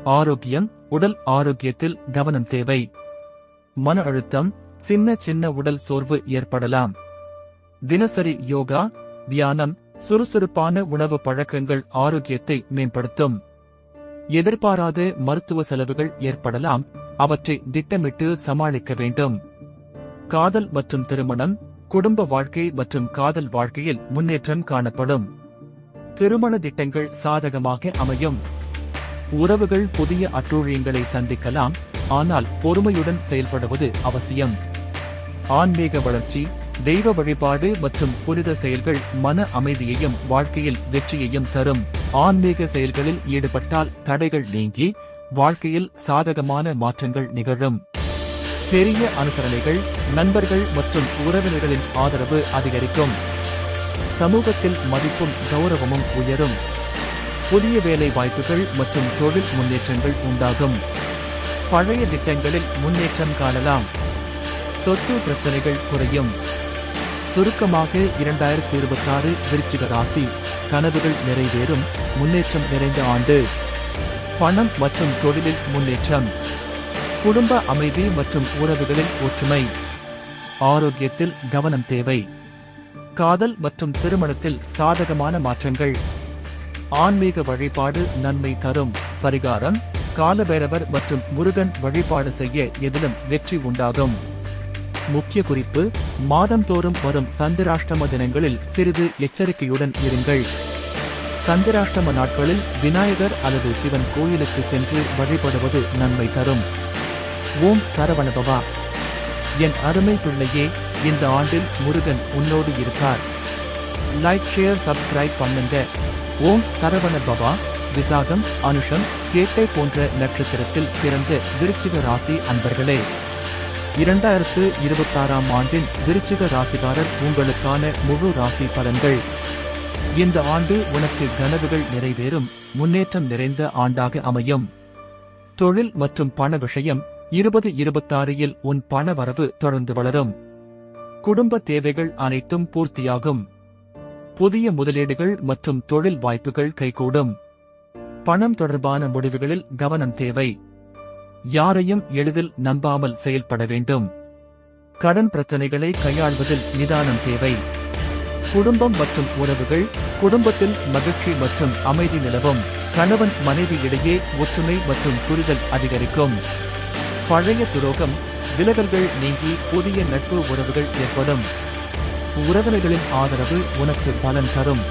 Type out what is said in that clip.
ஆரோக்கியம். உடல் ஆரோக்கியத்தில் கவனம் தேவை. மன அழுத்தம், சின்ன சின்ன உடல் சோர்வு ஏற்படலாம். தினசரி யோகா, தியானம், சுறுசுறுப்பான உணவு பழக்கங்கள் ஆரோக்கியத்தை மேம்படுத்தும். எதிர்பாராத மருத்துவ செலவுகள் ஏற்படலாம், அவற்றை திட்டமிட்டு சமாளிக்க வேண்டும். காதல் மற்றும் திருமணம், குடும்ப வாழ்க்கை மற்றும் காதல் வாழ்க்கையில் முன்னேற்றம் காணப்படும். திருமண திட்டங்கள் சாதகமாக அமையும். உறவுகள் புதிய அட்டூழியங்களை சந்திக்கலாம், ஆனால் பொறுமையுடன் செயல்படுவது அவசியம். ஆன்மீக வளர்ச்சி, தெய்வ வழிபாடு மற்றும் புனித செயல்கள் மன அமைதியையும் வாழ்க்கையில் வெற்றியையும் தரும். ஆன்மீக செயல்களில் ஈடுபட்டால் தடைகள் நீங்கி வாழ்க்கையில் சாதகமான மாற்றங்கள் நிகழும். பெரிய அனுசரணைகள், நண்பர்கள் மற்றும் உறவினர்களின் ஆதரவு அதிகரிக்கும். சமூகத்தில் மதிப்பும் கௌரவமும் உயரும். புதிய வேலை வாய்ப்புகள் மற்றும் தொழில் முன்னேற்றங்கள் உண்டாகும். பழைய திட்டங்களில் முன்னேற்றம் காணலாம். சொத்து பிரச்சனைகள் குறையும். சுருக்கமாக 2026 விருச்சிக ராசி. கனவுகள் நிறைவேறும், முன்னேற்றம் நிறைந்த ஆண்டு. பணம் மற்றும் தொழிலில் முன்னேற்றம். குடும்ப அமைதி மற்றும் உறவுகளில் ஒற்றுமை. ஆரோக்கியத்தில் கவனம் தேவை. காதல் மற்றும் திருமணத்தில் சாதகமான மாற்றங்கள். ஆன்மீக வழிபாடு நன்மை தரும். பரிகாரம்: காலபைரவர் மற்றும் முருகன் வழிபாடு செய்ய எதிலும் வெற்றி உண்டாகும். முக்கிய குறிப்பு: மாதந்தோறும் வரும் சந்திராஷ்டம தினங்களில் சிறிது எச்சரிக்கையுடன் இருங்கள். சந்திராஷ்டம நாட்களில் விநாயகர் அல்லது சிவன் கோயிலுக்கு சென்று வழிபடுவது நன்மை தரும். ஓம் சரவணபவா. என் அருமை பிள்ளையே, இந்த ஆண்டில் முருகன் உன்னோடு இருக்கார். லைக், ஷேர், சப்ஸ்கிரைப் பண்ணுங்க. ஓம் சரவண பவா. விசாகம், அனுஷம், கேட்டை போன்ற நட்சத்திரத்தில் பிறந்த விருச்சிக ராசி அன்பர்களே, 2026 ஆண்டின் விருச்சிக ராசிகாரர் உங்களுக்கான முழு ராசி பலன்கள். இந்த ஆண்டு உனக்கு கனவுகள் நிறைவேறும், முன்னேற்றம் நிறைந்த ஆண்டாக அமையும். தொழில் மற்றும் பண விஷயம். 2026 உன் பண வரவு தொடர்ந்து வளரும். குடும்ப தேவைகள் அனைத்தும் பூர்த்தியாகும். புதிய முதலீடுகள் மற்றும் தொழில் வாய்ப்புகள் கைகூடும். பணம் தொடர்பான முடிவுகளில் கவனம் தேவை. யாரையும் எளிதில் நம்பாமல் செயல்பட வேண்டும். கடன் பிரச்சனைகளை கையாள்வதில் நிதானம் தேவை. குடும்பம் மற்றும் உறவுகள். குடும்பத்தில் மகிழ்ச்சி மற்றும் அமைதி நிலவும். கணவன் மனைவி இடையே ஒற்றுமை மற்றும் புரிதல் அதிகரிக்கும். பழைய துரோகம், விலகல்கள் நீங்கி புதிய நட்பு உறவுகள் ஏற்படும். உறவினர்களின் ஆதரவு உனக்கு பலன் தரும்.